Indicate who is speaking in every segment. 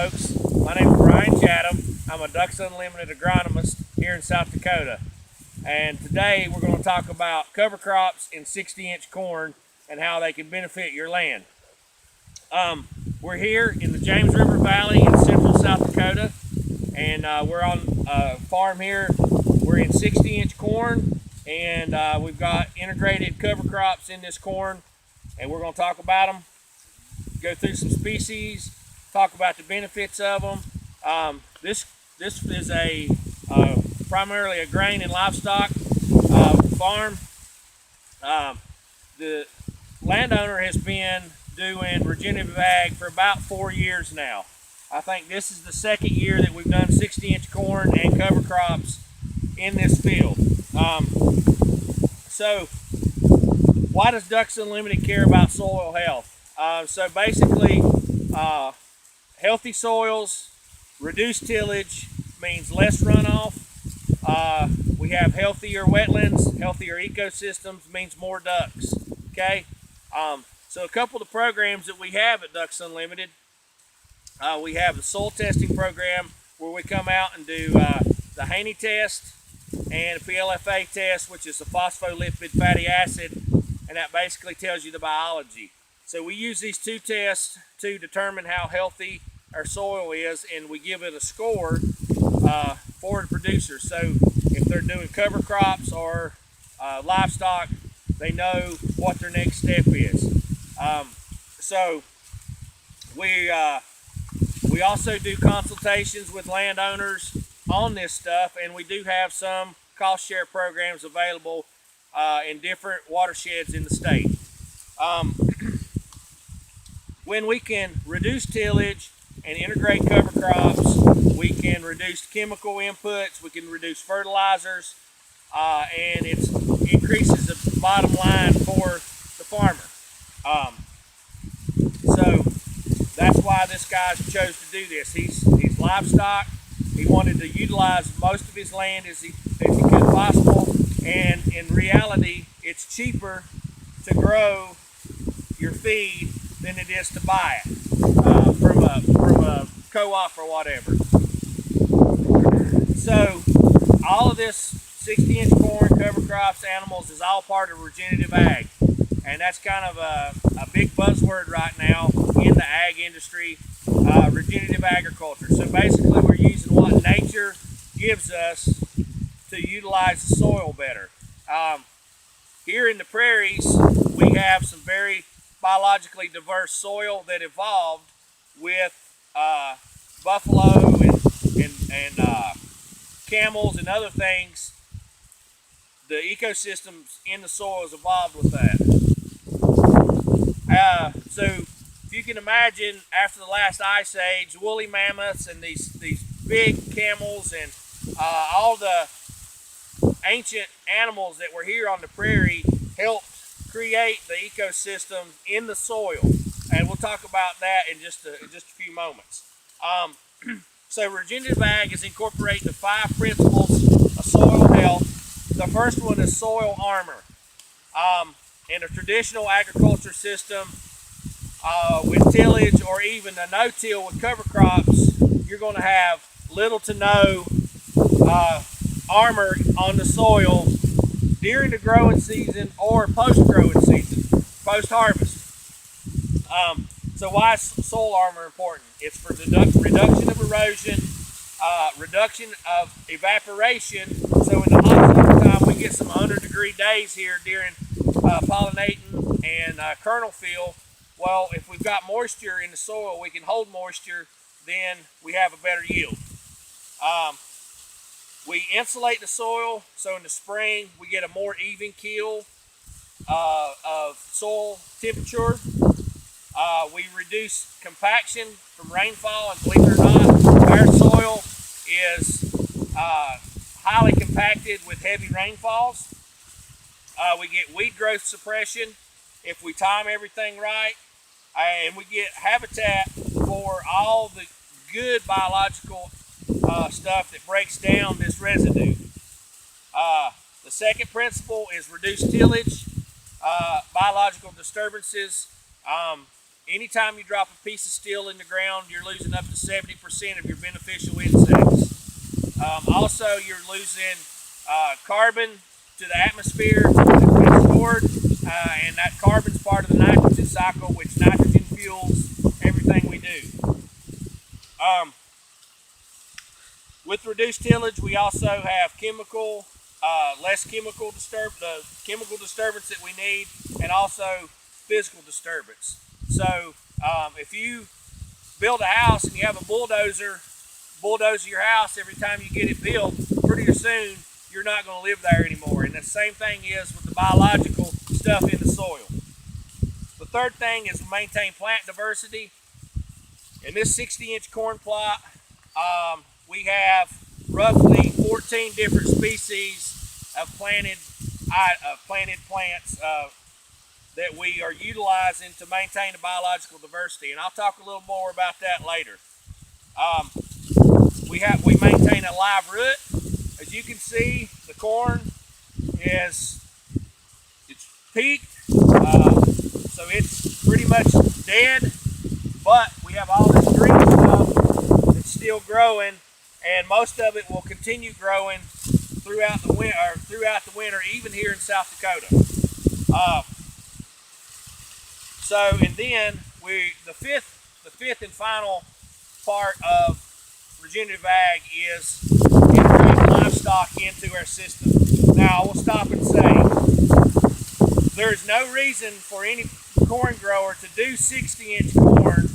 Speaker 1: Folks, my name is Brian Chatham. I'm a Ducks Unlimited agronomist here in South Dakota. And today we're going to talk about cover crops in 60-inch corn and how they can benefit your land. We're here in the James River Valley in central South Dakota, and we're on a farm here. We're in 60-inch corn, and we've got integrated cover crops in this corn, and we're going to talk about them, go through some species, talk about the benefits of them. This is a primarily a grain and livestock farm. The landowner has been doing regenerative ag for about 4 years now. I think this is the second year that we've done 60-inch corn and cover crops in this field. So why does Ducks Unlimited care about soil health? So basically, healthy soils, reduced tillage means less runoff. We have healthier wetlands, healthier ecosystems means more ducks. Okay, so a couple of the programs that we have at Ducks Unlimited, we have the soil testing program where we come out and do the Haney test and a PLFA test, which is a phospholipid fatty acid, and that basically tells you the biology. So we use these two tests to determine how healthy our soil is, and we give it a score for the producers. So if they're doing cover crops or livestock, they know what their next step is. So we also do consultations with landowners on this stuff, and we do have some cost share programs available in different watersheds in the state. When we can reduce tillage and integrate cover crops, we can reduce chemical inputs, we can reduce fertilizers, and it increases the bottom line for the farmer. So that's why this guy chose to do this. He's livestock. He wanted to utilize most of his land as he could possible, and in reality, it's cheaper to grow your feed than it is to buy it from a co-op or whatever. So all of this 60-inch corn, cover crops, animals is all part of regenerative ag, and that's kind of a big buzzword right now in the ag industry, regenerative agriculture. So basically we're using what nature gives us to utilize the soil better. Here in the prairies, we have some very biologically diverse soil that evolved with buffalo and camels and other things. The ecosystems in the soil has evolved with that. So if you can imagine, after the last ice age, woolly mammoths and these big camels and all the ancient animals that were here on the prairie helped create the ecosystem in the soil, and we'll talk about that in just a few moments. So regenerative ag is incorporating the 5 principles of soil health. The first one is soil armor. In a traditional agriculture system, with tillage or even a no-till with cover crops, you're going to have little to no armor on the soil during the growing season or post-growing season, post-harvest. So why is soil armor important? It's for the reduction of erosion, reduction of evaporation. So in the hot summertime, we get some 100-degree days here during pollinating and kernel fill. Well, if we've got moisture in the soil, we can hold moisture, then we have a better yield. We insulate the soil, so in the spring we get a more even keel of soil temperature. We reduce compaction from rainfall, and believe it or not, our soil is highly compacted with heavy rainfalls. We get weed growth suppression if we time everything right, and we get habitat for all the good biological stuff that breaks down this residue. The second principle is reduced tillage. Biological disturbances anytime you drop a piece of steel in the ground, you're losing up to 70% of your beneficial insects. Also, you're losing carbon to the atmosphere that's been stored, and that carbon's part of the nitrogen cycle, which nitrogen fuels everything we do. With reduced tillage, we also have less chemical disturbance that we need, and also physical disturbance. So if you build a house and you have a bulldoze your house every time you get it built, pretty soon you're not going to live there anymore. And the same thing is with the biological stuff in the soil. The third thing is maintain plant diversity. In this 60-inch corn plot, we have roughly 14 different species of planted plants that we are utilizing to maintain the biological diversity, and I'll talk a little more about that later. We maintain a live root. As you can see, the corn it's peaked, so it's pretty much dead. But we have all this green stuff that's still growing, and most of it will continue growing throughout the winter, even here in South Dakota. And then the fifth and final part of regenerative ag is integrating livestock into our system. Now, I will stop and say there's no reason for any corn grower to do 60-inch corn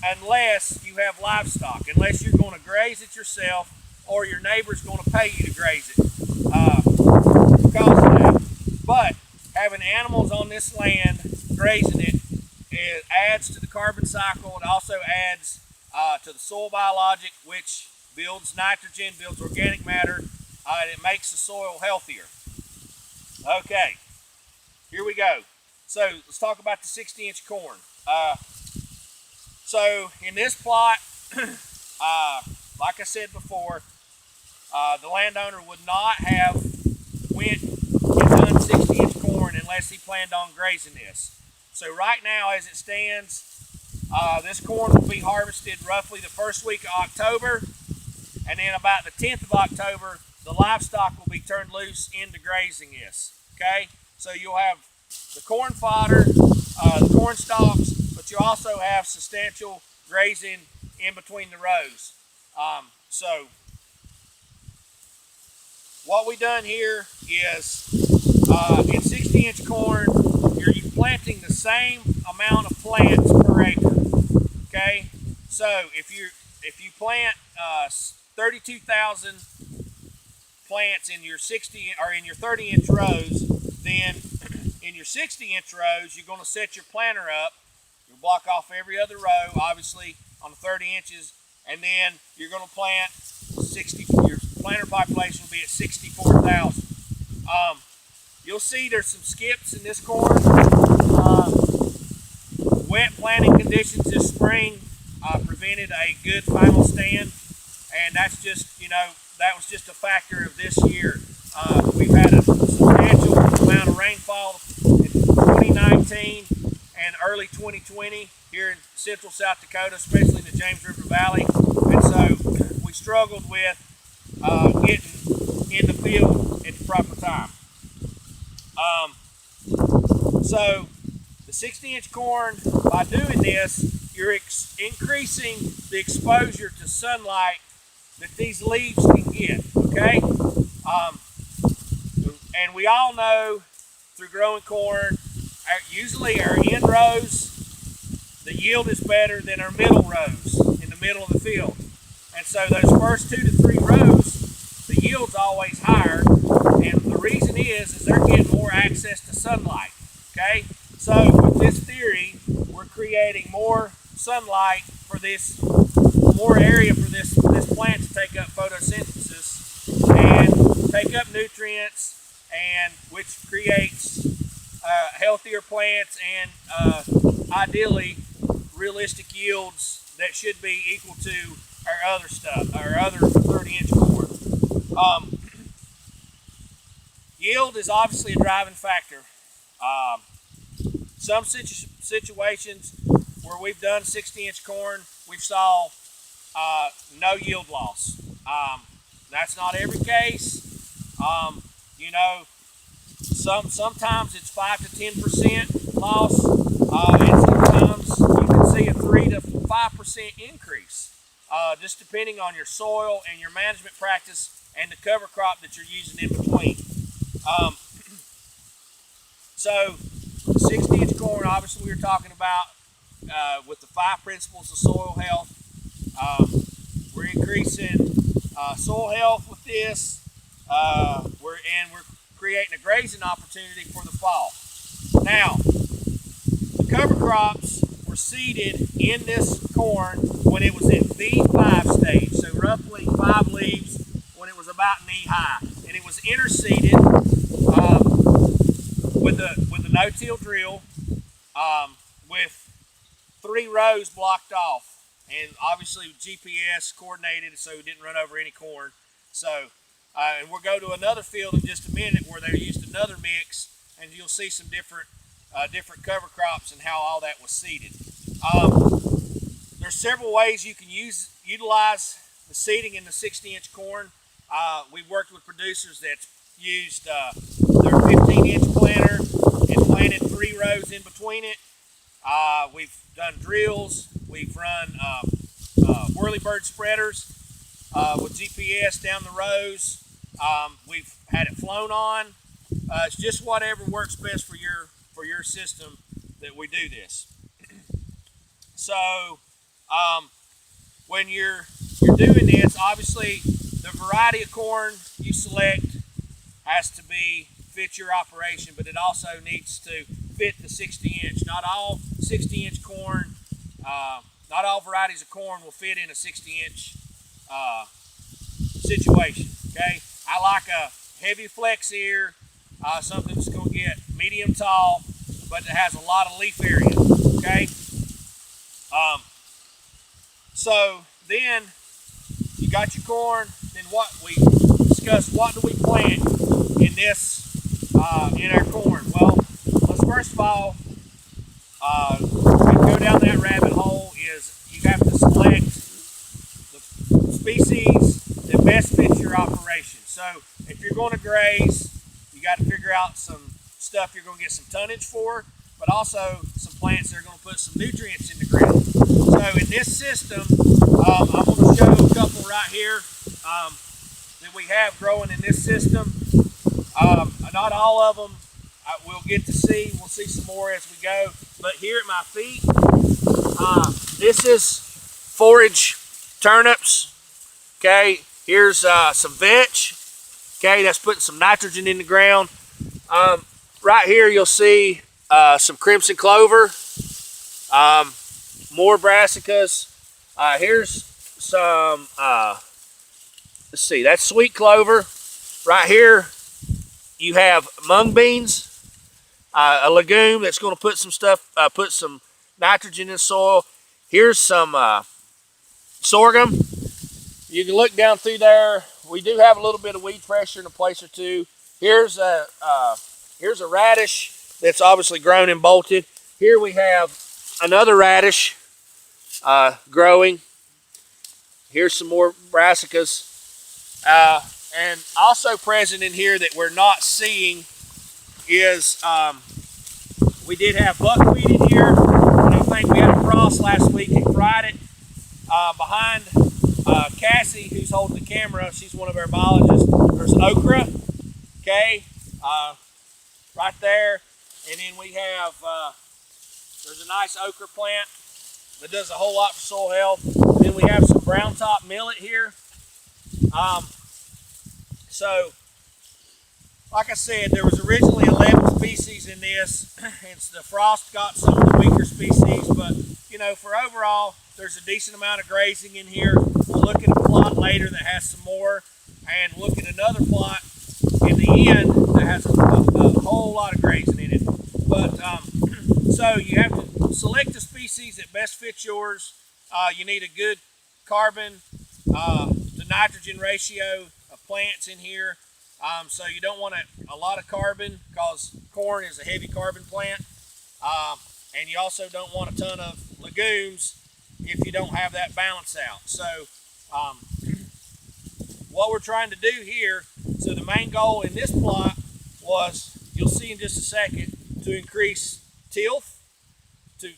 Speaker 1: unless you have livestock, unless you're going to graze it yourself or your neighbor's going to pay you to graze it because of that. But having animals on this land grazing it adds to the carbon cycle. It also adds to the soil biologic, which builds nitrogen, builds organic matter, and it makes the soil healthier. Okay, here we go. So let's talk about the 60-inch corn. So in this plot, like I said before, the landowner would not have went and done 60-inch corn unless he planned on grazing this. So right now, as it stands, this corn will be harvested roughly the first week of October, and then about the 10th of October, the livestock will be turned loose into grazing this. Okay, so you'll have the corn fodder, the corn stalks, but you also have substantial grazing in between the rows. So what we done here is in 60-inch corn, you're planting the same amount of plants per acre. Okay, so if you plant 32,000 plants in your 30-inch rows, then in your 60-inch rows, you're going to set your planter up. You'll block off every other row, obviously, on the 30 inches, and then you're going to plant 60. Your planter population will be at 64,000. You'll see there's some skips in this corn. Wet planting conditions this spring prevented a good final stand, and that's just, that was just a factor of this year. We've had a substantial amount of rainfall in 2019 and early 2020 here in central South Dakota, especially in the James River Valley, and so we struggled with getting in the field at the proper time. So the 60-inch corn, by doing this, you're increasing the exposure to sunlight that these leaves can get, okay? And we all know through growing corn, usually our end rows, the yield is better than our middle rows in the middle of the field. And so those first 2 to 3 rows, the yield's always higher, and the reason is they're getting more access to sunlight, okay? So with this theory, we're creating more sunlight for this, more area for this plant to take up photosynthesis and take up nutrients, and which creates healthier plants and ideally realistic yields that should be equal to our other stuff, our other 30-inch corn. Yield is obviously a driving factor. Some situations where we've done 60-inch corn, we've saw no yield loss. That's not every case. You know, sometimes it's 5 to 10% loss, and sometimes you can see a 3 to 5% increase, just depending on your soil and your management practice and the cover crop that you're using in between. So 60-inch corn, obviously we were talking about with the 5 principles of soil health. We're increasing soil health with this. We're creating a grazing opportunity for the fall. Now, the cover crops were seeded in this corn when it was in V5 stage, so roughly 5 leaves when it was about knee high, and it was interseeded with a no-till drill with 3 rows blocked off, and obviously GPS coordinated so it didn't run over any corn. So, and we'll go to another field in just a minute where they used another mix, and you'll see some different cover crops and how all that was seeded. There's several ways you can utilize the seeding in the 60-inch corn. We've worked with producers that's used their 15-inch planter and planted 3 rows in between it. We've done drills. We've run whirlybird spreaders with GPS down the rows. We've had it flown on. It's just whatever works best for your system that we do this. So when you're doing this, obviously the variety of corn you select has to fit your operation, but it also needs to fit the 60-inch. Not all 60-inch corn, not all varieties of corn will fit in a 60-inch situation. Okay, I like a heavy flex ear, something that's going to get medium tall, but that has a lot of leaf area. Okay, so then you got your corn. Then what we discussed, what do we plant in this in our corn? Well, let's first of all go down that rabbit hole. Is you have to select the species that best fits your operation. So if you're going to graze, you got to figure out some stuff you're going to get some tonnage for, but also some plants that are going to put some nutrients in the ground. So in this system, I'm going to show a couple right here that we have growing in this system. Not all of them we'll get to see. We'll see some more as we go. But here at my feet, this is forage turnips. Okay, here's some vetch. Okay, that's putting some nitrogen in the ground. Right here you'll see some crimson clover, more brassicas. Here's some, let's see, that's sweet clover. Right here you have mung beans, a legume that's going to put some nitrogen in the soil. Here's some sorghum. You can look down through there. We do have a little bit of weed pressure in a place or two. Here's a radish that's obviously grown and bolted. Here we have another radish growing. Here's some more brassicas. And also present in here that we're not seeing is we did have buckwheat in here. I don't think we had a frost last week and fried it. Behind Cassie, who's holding the camera, she's one of our biologists. There's okra, okay, right there. And then we have, there's a nice okra plant that does a whole lot for soil health. And then we have some brown top millet here. So, like I said, there was originally 11 species in this, and the frost got some of the weaker species, but you know, for overall, there's a decent amount of grazing in here. We'll look at a plot later that has some more, and look at another plot in the end that has a whole lot of grazing in it. But so you have to select the species that best fits yours. You need a good carbon to nitrogen ratio of plants in here. So you don't want a lot of carbon because corn is a heavy carbon plant. And you also don't want a ton of legumes if you don't have that balance out. So what we're trying to do here, so the main goal in this plot was, you'll see in just a second, to increase tilth, to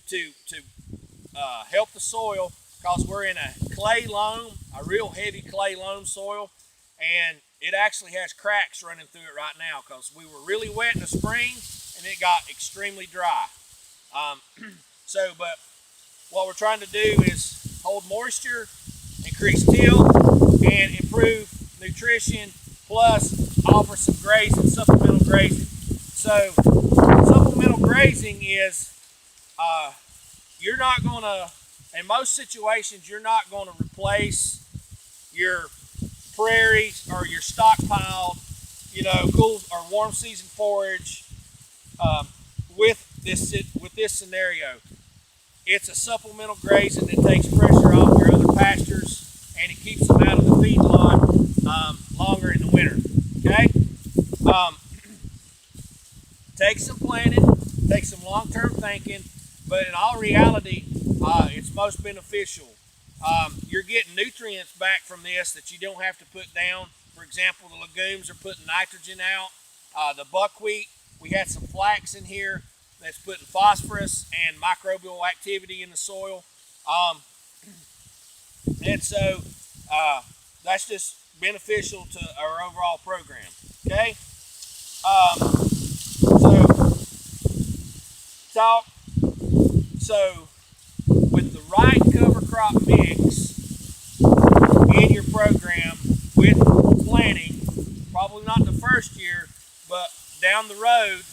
Speaker 1: help the soil, because we're in a clay loam, a real heavy clay loam soil, and it actually has cracks running through it right now because we were really wet in the spring and it got extremely dry. But what we're trying to do is hold moisture, increase tilth, and improve nutrition, plus offer some grazing, supplemental grazing. So supplemental grazing is, you're not going to, in most situations, you're not going to replace your prairies or your stockpiled, cool or warm season forage with this scenario. It's a supplemental grazing that takes pressure off your other pastures, and it keeps them out of the feedlot longer in the winter. Okay. Takes some planning, takes some long-term thinking, but in all reality, it's most beneficial. You're getting nutrients back from this that you don't have to put down. For example, the legumes are putting nitrogen out. The buckwheat, we had some flax in here that's putting phosphorus and microbial activity in the soil. And so that's just beneficial to our overall program. Okay? So with the right cover crop mix in your program with planting, probably not the first year, but down the road,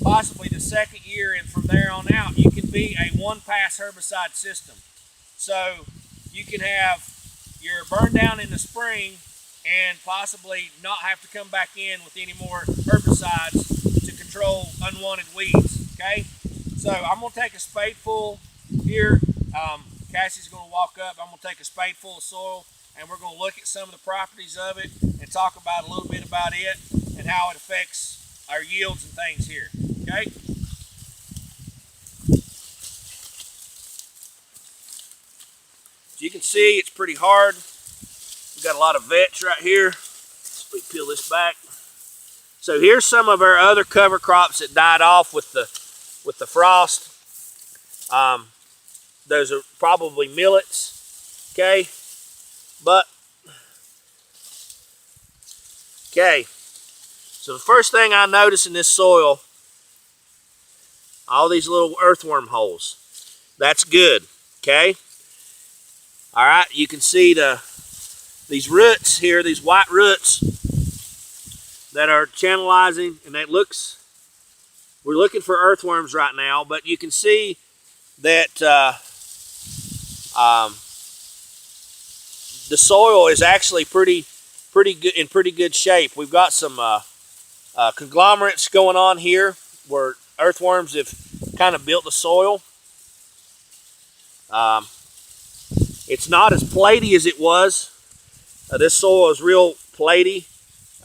Speaker 1: possibly the second year, and from there on out, you can be a one-pass herbicide system. So you can have your burn down in the spring and possibly not have to come back in with any more herbicides to control unwanted weeds. Okay, so I'm going to take a spadeful here. Cassie's going to walk up. I'm going to take a spadeful of soil, and we're going to look at some of the properties of it and talk about a little bit about it and how it affects our yields and things here. Okay. As you can see, it's pretty hard. We've got a lot of vetch right here. Let's peel this back. So here's some of our other cover crops that died off with the frost. Those are probably millets. Okay. So the first thing I notice in this soil, all these little earthworm holes. That's good. Okay. All right, you can see these roots here, these white roots that are channelizing, and that looks, we're looking for earthworms right now, but you can see that the soil is actually pretty good, in pretty good shape. We've got some conglomerates going on here where earthworms have kind of built the soil. It's not as platy as it was. This soil is real platy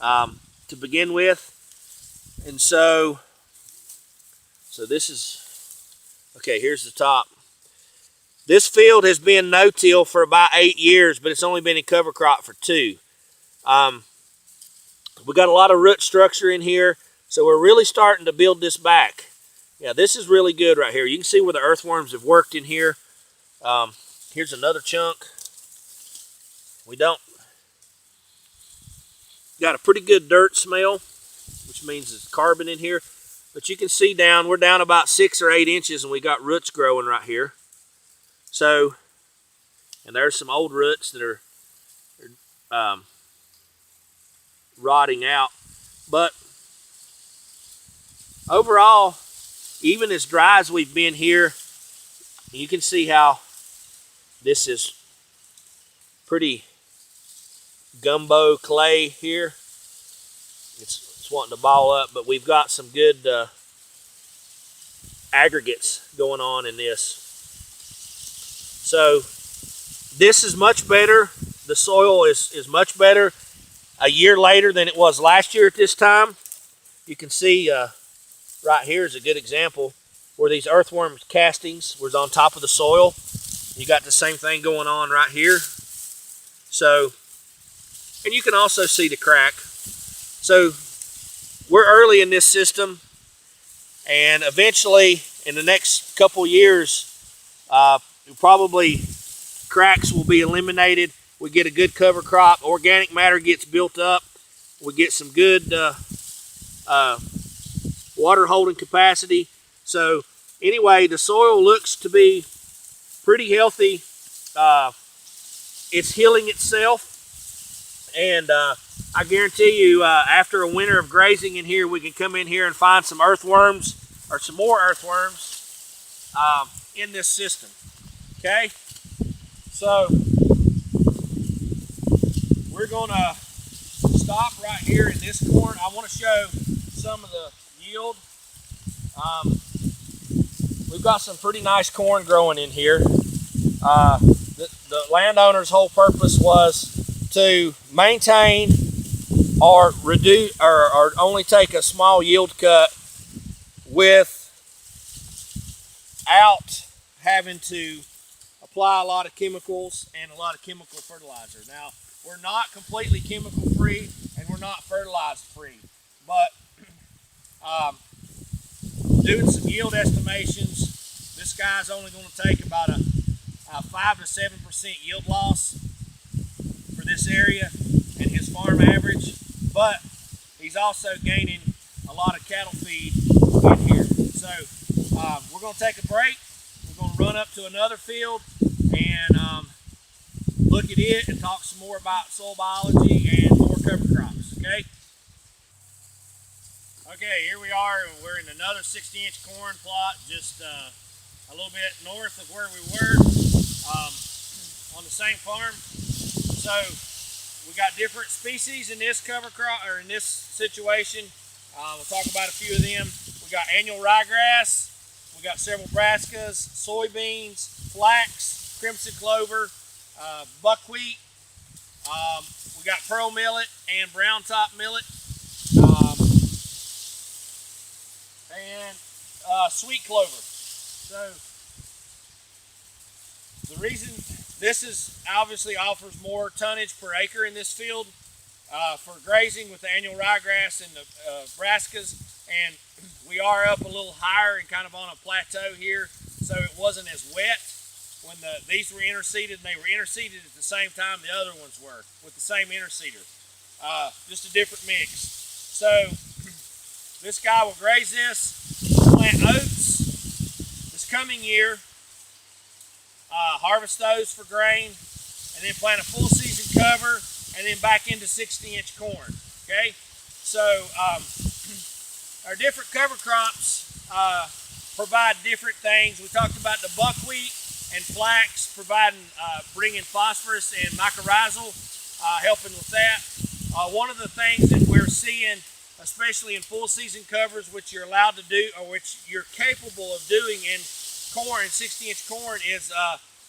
Speaker 1: to begin with, and so this is, okay, here's the top. This field has been no-till for about 8 years, but it's only been in cover crop for 2. We got a lot of root structure in here, so we're really starting to build this back. Yeah, this is really good right here. You can see where the earthworms have worked in here. Here's another chunk. We got a pretty good dirt smell, which means there's carbon in here. But you can see we're down about 6 or 8 inches, and we got roots growing right here. So, and there's some old roots that are rotting out. But overall, even as dry as we've been here, you can see how this is pretty gumbo clay here. It's wanting to ball up, but we've got some good aggregates going on in this. So this is much better. The soil is much better a year later than it was last year at this time. You can see right here is a good example. where these earthworm castings was on top of the soil. You got the same thing going on right here. So, and you can also see the crack. So we're early in this system, and eventually in the next couple years, probably cracks will be eliminated. We get a good cover crop. Organic matter gets built up. We get some good water holding capacity. So anyway, the soil looks to be pretty healthy. It's healing itself, and I guarantee you, after a winter of grazing in here, we can come in here and find some earthworms or some more earthworms in this system. Okay, so we're gonna stop right here in this corn. I want to show some of the yield. We've got some pretty nice corn growing in here. The landowner's whole purpose was to maintain or reduce or only take a small yield cut without having to apply a lot of chemicals and a lot of chemical fertilizer. Now, we're not completely chemical free and we're not fertilized free, but doing some yield estimations, this guy's only going to take about a 5 to 7% yield loss for this area and his farm average, but he's also gaining a lot of cattle feed in here. So we're going to take a break. We're going to run up to another field and look at it and talk some more about soil biology and more cover crops. Okay, here we are. We're in another 60-inch corn plot, just a little bit north of where we were on the same farm. So we got different species in this cover crop, or in this situation. We'll talk about a few of them. We got annual ryegrass, we got several brassicas, soybeans, flax, crimson clover, buckwheat. We got pearl millet and brown top millet, and sweet clover. So the reason this is obviously offers more tonnage per acre in this field for grazing with the annual ryegrass and the brassicas, and we are up a little higher and kind of on a plateau here, so it wasn't as wet when these were interseeded, and they were interseeded at the same time the other ones were with the same interseeder. Just a different mix. So this guy will graze this, plant oats this coming year, harvest those for grain, and then plant a full season cover, and then back into 60-inch corn. Okay, so our different cover crops provide different things. We talked about the buckwheat and flax providing, bringing phosphorus and mycorrhizal, helping with that. One of the things that we're seeing, especially in full season covers, which you're allowed to do, or which you're capable of doing in corn, 60-inch corn, is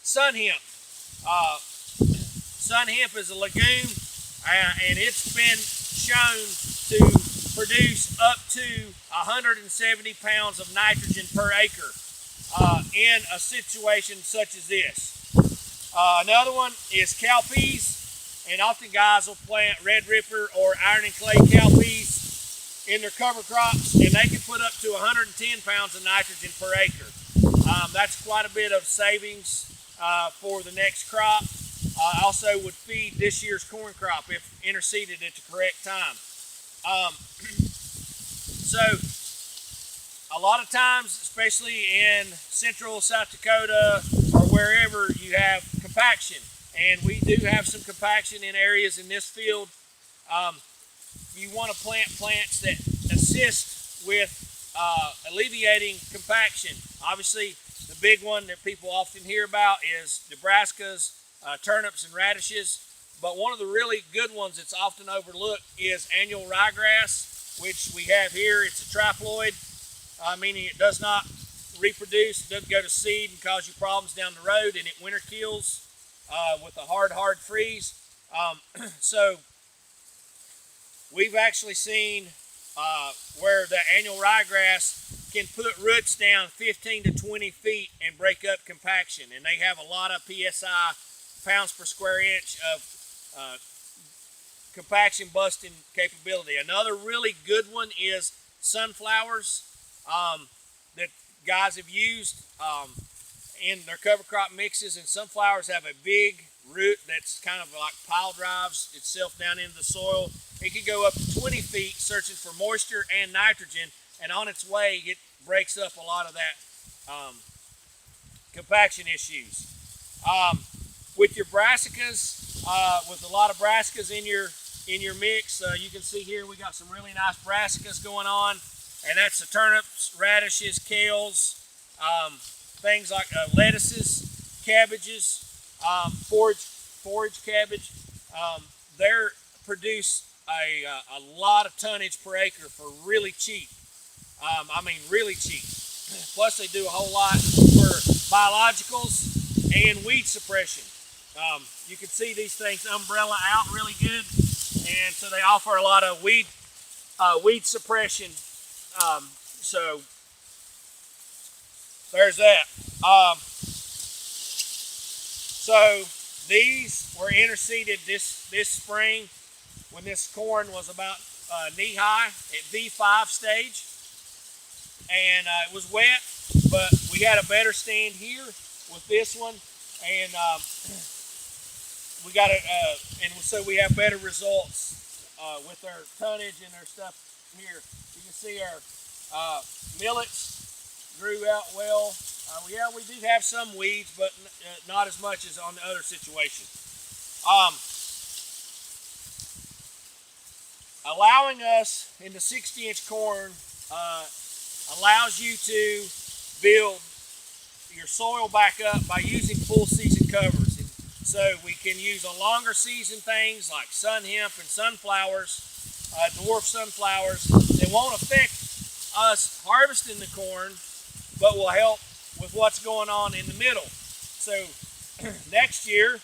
Speaker 1: sun hemp. Sun hemp is a legume, and it's been shown to produce up to 170 pounds of nitrogen per acre in a situation such as this. Another one is cowpeas, and often guys will plant red ripper or iron and clay cowpeas in their cover crops, and they can put up to 110 pounds of nitrogen per acre. That's quite a bit of savings for the next crop. Also would feed this year's corn crop if interseeded at the correct time. So a lot of times, especially in central South Dakota or wherever, you have compaction, and we do have some compaction in areas in this field. You want to plant plants that assist with alleviating compaction. Obviously, the big one that people often hear about is the brassicas, turnips, and radishes. But one of the really good ones that's often overlooked is annual ryegrass, which we have here. It's a triploid, meaning it does not reproduce, it doesn't go to seed and cause you problems down the road, and it winter kills with a hard freeze. So we've actually seen where the annual ryegrass can put roots down 15 to 20 feet and break up compaction. And they have a lot of PSI, pounds per square inch, of compaction busting capability. Another really good one is sunflowers that guys have used in their cover crop mixes. And sunflowers have a big root that's kind of like pile drives itself down into the soil. It can go up to 20 feet searching for moisture and nitrogen, and on its way it breaks up a lot of that compaction issues. With your brassicas, with a lot of brassicas in your mix, you can see here we got some really nice brassicas going on, and that's the turnips, radishes, kales, things like lettuces, cabbages, forage cabbage. They produce a lot of tonnage per acre for really cheap. I mean really cheap. Plus they do a whole lot for biologicals and weed suppression. You can see these things umbrella out really good, and so they offer a lot of weed suppression. So there's that. So these were interseeded this spring when this corn was about knee high at V5 stage, and it was wet, but we had a better stand here with this one, and we got it, and so we have better results with our tonnage and our stuff here. You can see our millets grew out well. Yeah, we do have some weeds, but not as much as on the other situation. Allowing us in the 60-inch corn allows you to build your soil back up by using full season covers. And so we can use a longer season things like sun hemp and sunflowers, dwarf sunflowers. They won't affect us harvesting the corn, but will help with what's going on in the middle. So next year,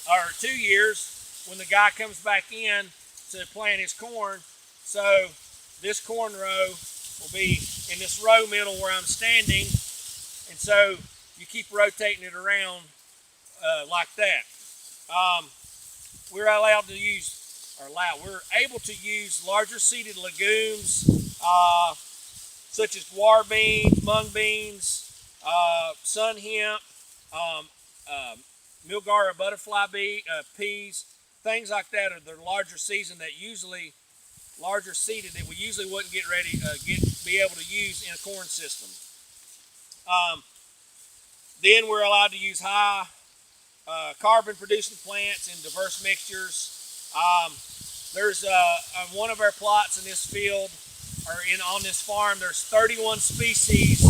Speaker 1: or 2 years, when the guy comes back in to plant his corn, so this corn row will be in this row middle where I'm standing, and so you keep rotating it around like that. We're allowed to use, we're able to use larger seeded legumes, such as guar beans, mung beans, sun hemp, Milgara butterfly peas, things like that are the larger season that usually larger seeded that we usually wouldn't get ready be able to use in a corn system. Then we're allowed to use high carbon producing plants in diverse mixtures. There's on one of our plots in this field, or on this farm, there's 31 species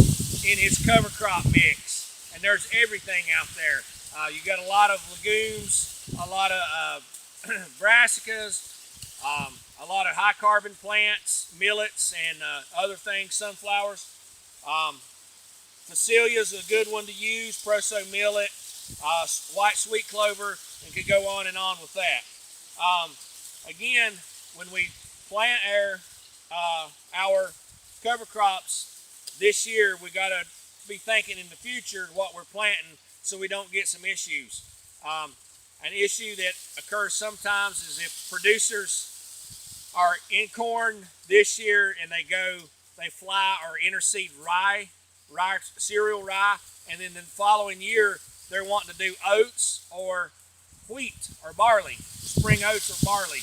Speaker 1: in his cover crop mix, and there's everything out there. You got a lot of legumes, a lot of brassicas, a lot of high carbon plants, millets, and other things, sunflowers. Phacelia is a good one to use, proso millet, white sweet clover, and could go on and on with that. Again, when we plant our cover crops this year, we got to be thinking in the future what we're planting so we don't get some issues. An issue that occurs sometimes is if producers are in corn this year and they fly or interseed rye, cereal rye, and then the following year they're wanting to do oats or wheat or barley, spring oats or barley.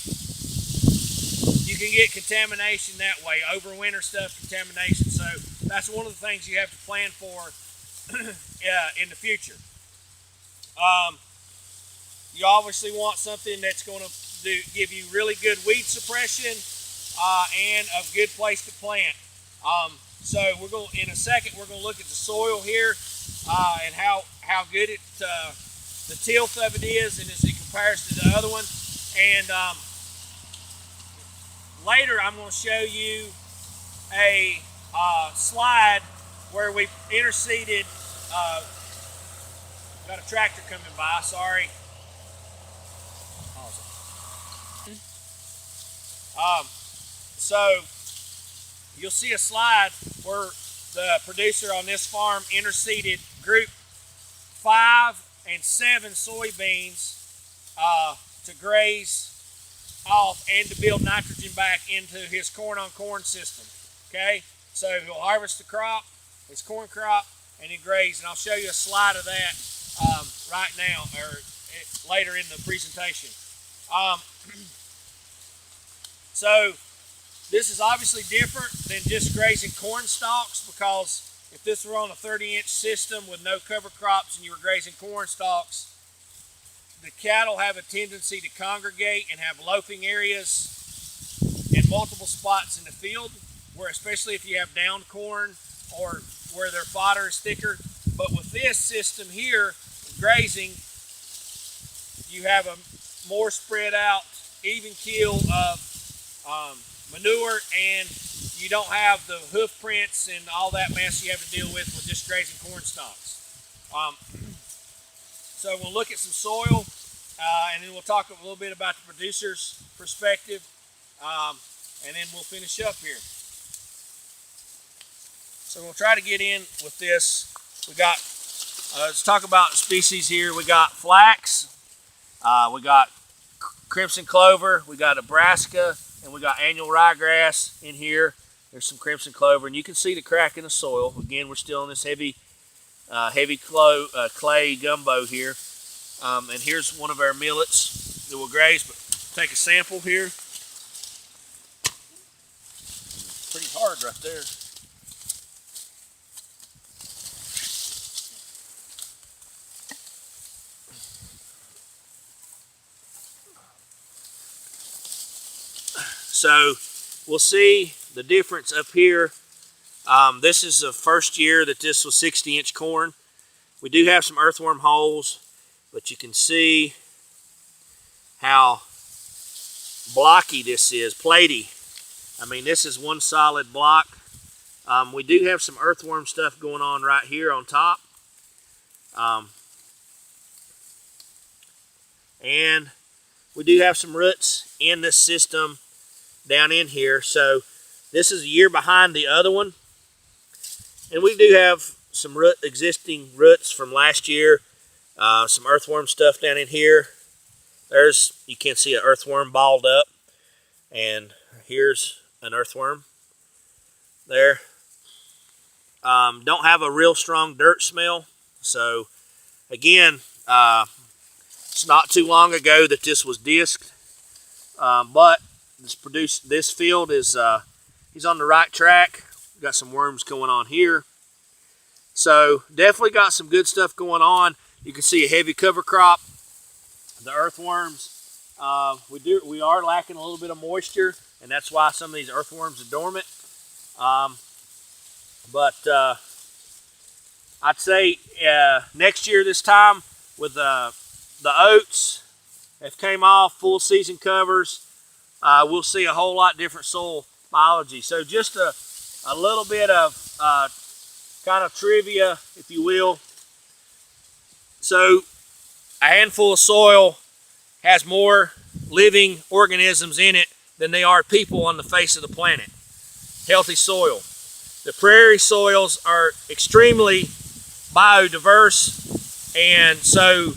Speaker 1: You can get contamination that way, overwinter stuff, contamination. So that's one of the things you have to plan for in the future. You obviously want something that's going to give you really good weed suppression and a good place to plant. So we're going in a second. We're going to look at the soil here and how good the tilth of it is, and as it compares to the other one. And later, I'm going to show you a slide where we interseeded. Got a tractor coming by. Sorry. So you'll see a slide where the producer on this farm interseeded group 5 and 7 soybeans to graze off and to build nitrogen back into his corn on corn system. Okay, so he'll harvest the crop, his corn crop, and he graze, and I'll show you a slide of that right now or later in the presentation. So this is obviously different than just grazing corn stalks, because if this were on a 30-inch system with no cover crops and you were grazing corn stalks, the cattle have a tendency to congregate and have loafing areas in multiple spots in the field, where especially if you have down corn or where their fodder is thicker. But with this system here, grazing, you have a more spread out, even keel of manure, and you don't have the hoof prints and all that mess you have to deal with just grazing corn stalks. So we'll look at some soil, and then we'll talk a little bit about the producer's perspective, and then we'll finish up here. So we'll try to get in with this. We got, let's talk about species here. We got flax, we got crimson clover, we got Nebraska, and we got annual ryegrass in here. There's some crimson clover, and you can see the crack in the soil. Again, we're still in this heavy clay gumbo here. And here's one of our millets that we'll graze, but take a sample here. Pretty hard right there. So we'll see the difference up here. This is the first year that this was 60-inch corn. We do have some earthworm holes, but you can see how blocky this is, platy. I mean, this is one solid block. We do have some earthworm stuff going on right here on top. And we do have some roots in this system down in here. So this is a year behind the other one. And we do have some existing roots from last year. Some earthworm stuff down in here. There's, you can see an earthworm balled up. And here's an earthworm there. Don't have a real strong dirt smell. So again, it's not too long ago that this was disked. But this field is, he's on the right track. Got some worms going on here. So definitely got some good stuff going on. You can see a heavy cover crop. The earthworms, we are lacking a little bit of moisture, and that's why some of these earthworms are dormant. But I'd say next year this time, with the oats have came off, full season covers, we'll see a whole lot different soil biology. So just a little bit of kind of trivia, if you will. So a handful of soil has more living organisms in it than they are people on the face of the planet. Healthy soil. The prairie soils are extremely biodiverse, and so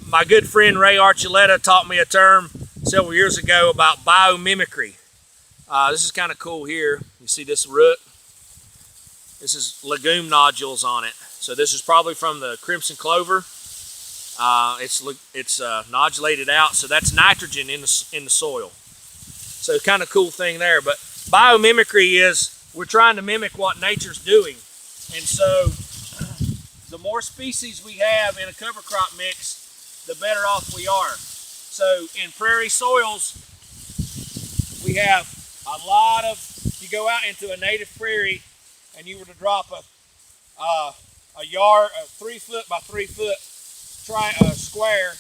Speaker 1: my good friend Ray Archuleta taught me a term several years ago about biomimicry. This is kind of cool here. You see this root? This is legume nodules on it. So this is probably from the crimson clover. It's nodulated out, so that's nitrogen in the soil. So kind of cool thing there. But biomimicry is we're trying to mimic what nature's doing, and so the more species we have in a cover crop mix, the better off we are. So in prairie soils, we have a lot of. If you go out into a native prairie and you were to drop a yard, a 3 foot by 3 foot square,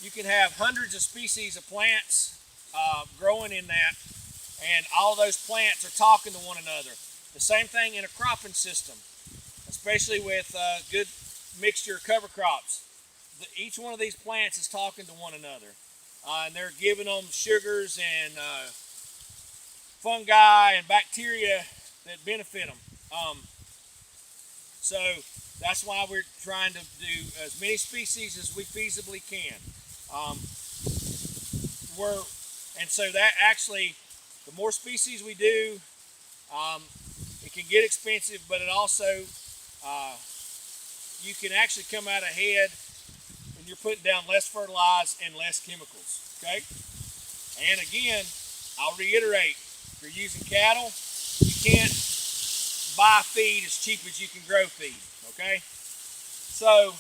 Speaker 1: you can have hundreds of species of plants growing in that, and all those plants are talking to one another. The same thing in a cropping system, especially with good mixture of cover crops. Each one of these plants is talking to one another, and they're giving them sugars and fungi and bacteria that benefit them. So that's why we're trying to do as many species as we feasibly can. Um, and so that actually, the more species we do, it can get expensive, but it also, you can actually come out ahead when you're putting down less fertilizer and less chemicals. Okay? And again, I'll reiterate, if you're using cattle, you can't buy feed as cheap as you can grow feed. Okay? So,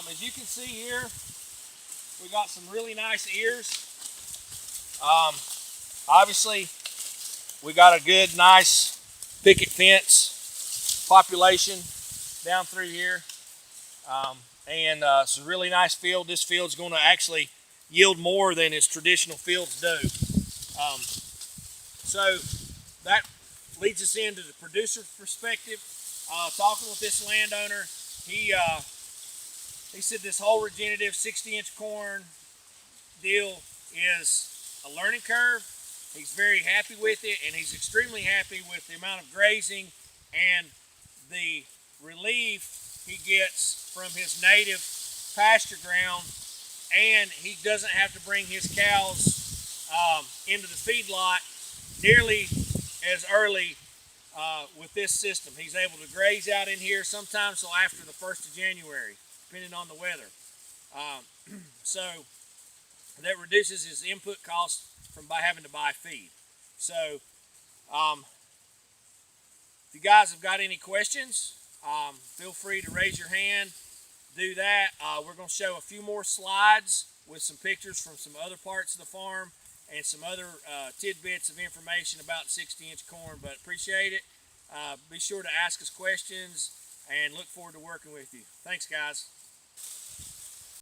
Speaker 1: as you can see here, we got some really nice ears. Obviously, we got a good, nice picket fence population down through here. It's a really nice field. This field's going to actually yield more than its traditional fields do. So that leads us into the producer perspective. Talking with this landowner, he said this whole regenerative 60-inch corn deal is a learning curve. He's very happy with it, and he's extremely happy with the amount of grazing and the relief he gets from his native pasture ground, and he doesn't have to bring his cows into the feedlot nearly as early with this system. He's able to graze out in here sometimes till after the 1st of January, depending on the weather. So that reduces his input costs from having to buy feed. So if you guys have got any questions, feel free to raise your hand. Do that. We're going to show a few more slides with some pictures from some other parts of the farm and some other tidbits of information about 60-inch corn, but appreciate it. Be sure to ask us questions and look forward to working with you. Thanks, guys.